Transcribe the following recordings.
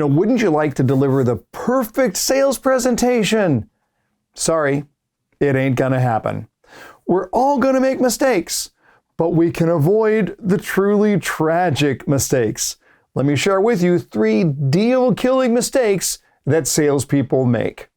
Wouldn't you like to deliver the perfect sales presentation? Sorry, it ain't gonna happen. We're all gonna make mistakes, but we can avoid the truly tragic mistakes. Let me share with you 3 deal-killing mistakes that salespeople make.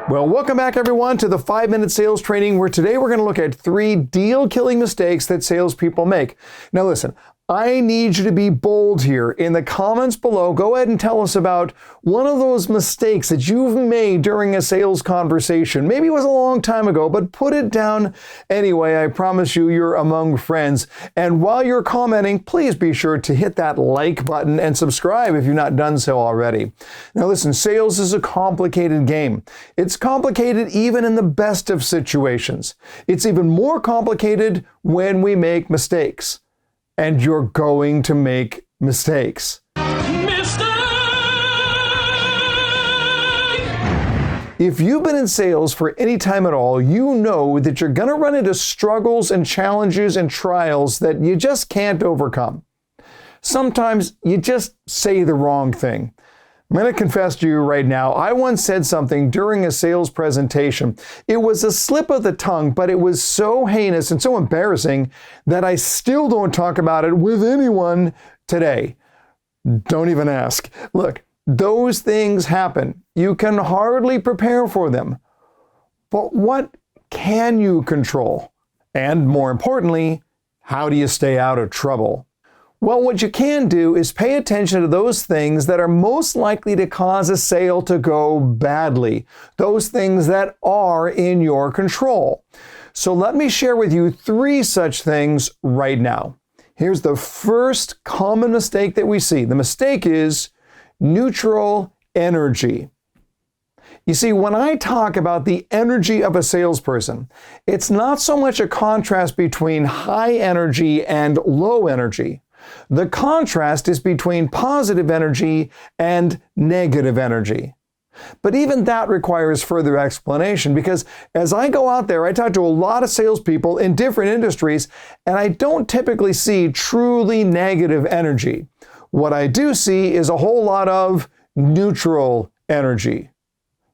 Well, welcome back everyone to the 5-Minute Sales Training, where today we're going to look at 3 deal-killing mistakes that salespeople make. Now listen, I need you to be bold here. In the comments below, go ahead and tell us about one of those mistakes that you've made during a sales conversation. Maybe it was a long time ago, but put it down anyway. I promise you, you're among friends. And while you're commenting, please be sure to hit that like button and subscribe if you've not done so already. Now listen, sales is a complicated game. It's complicated even in the best of situations. It's even more complicated when we make mistakes. And you're going to make mistakes. If you've been in sales for any time at all, you know that you're going to run into struggles and challenges and trials that you just can't overcome. Sometimes you just say the wrong thing. I'm going to confess to you right now, I once said something during a sales presentation. It was a slip of the tongue, but it was so heinous and so embarrassing that I still don't talk about it with anyone today. Don't even ask. Look, those things happen. You can hardly prepare for them. But what can you control? And more importantly, how do you stay out of trouble? Well, what you can do is pay attention to those things that are most likely to cause a sale to go badly, those things that are in your control. So let me share with you 3 such things right now. Here's the first common mistake that we see. The mistake is neutral energy. You see, when I talk about the energy of a salesperson, it's not so much a contrast between high energy and low energy. The contrast is between positive energy and negative energy. But even that requires further explanation, because as I go out there, I talk to a lot of salespeople in different industries, and I don't typically see truly negative energy. What I do see is a whole lot of neutral energy.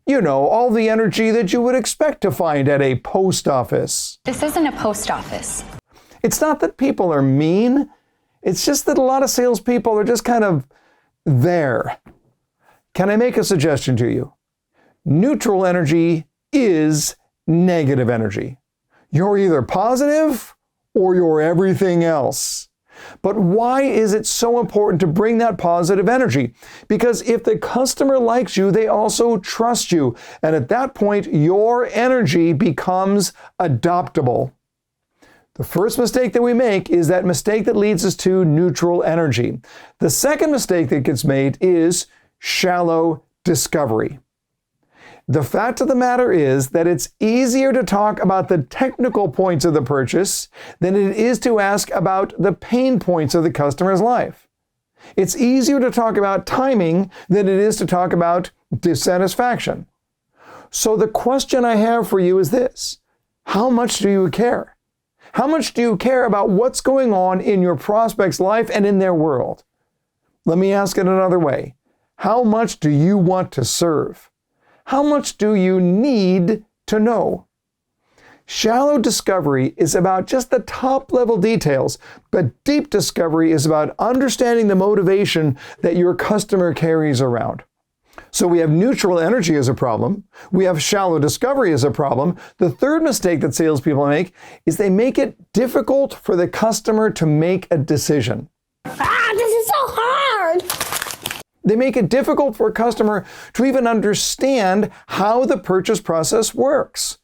All the energy that you would expect to find at a post office. This isn't a post office. It's not that people are mean. It's just that a lot of salespeople are just kind of there. Can I make a suggestion to you? Neutral energy is negative energy. You're either positive or you're everything else. But why is it so important to bring that positive energy? Because if the customer likes you, they also trust you. And at that point, your energy becomes adoptable. The first mistake that we make is that mistake that leads us to neutral energy. The second mistake that gets made is shallow discovery. The fact of the matter is that it's easier to talk about the technical points of the purchase than it is to ask about the pain points of the customer's life. It's easier to talk about timing than it is to talk about dissatisfaction. So the question I have for you is this: how much do you care? How much do you care about what's going on in your prospect's life and in their world? Let me ask it another way. How much do you want to serve? How much do you need to know? Shallow discovery is about just the top level details, but deep discovery is about understanding the motivation that your customer carries around. So we have neutral energy as a problem. We have shallow discovery as a problem. The third mistake that salespeople make is they make it difficult for the customer to make a decision. This is so hard. They make it difficult for a customer to even understand how the purchase process works.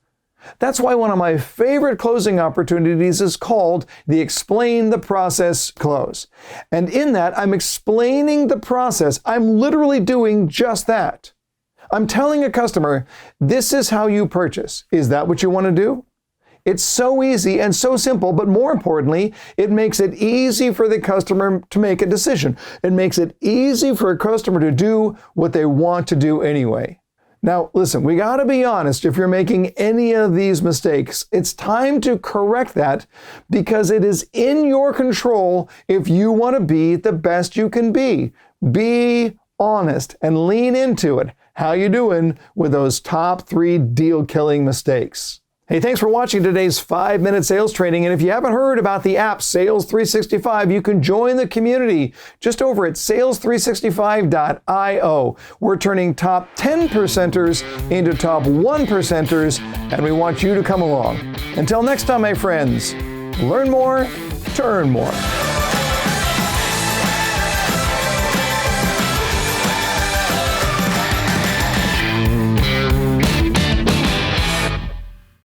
That's why one of my favorite closing opportunities is called the Explain the Process Close. And in that, I'm explaining the process. I'm literally doing just that. I'm telling a customer, this is how you purchase. Is that what you want to do? It's so easy and so simple, but more importantly, it makes it easy for the customer to make a decision. It makes it easy for a customer to do what they want to do anyway. Now, listen, we got to be honest. If you're making any of these mistakes, it's time to correct that because it is in your control if you want to be the best you can be. Be honest and lean into it. How you doing with those top 3 deal-killing mistakes? Hey, thanks for watching today's 5-minute sales training. And if you haven't heard about the app Sales 365, you can join the community just over at sales365.io. We're turning top 10%ers into top 1%ers, and we want you to come along. Until next time, my friends, learn more to earn more.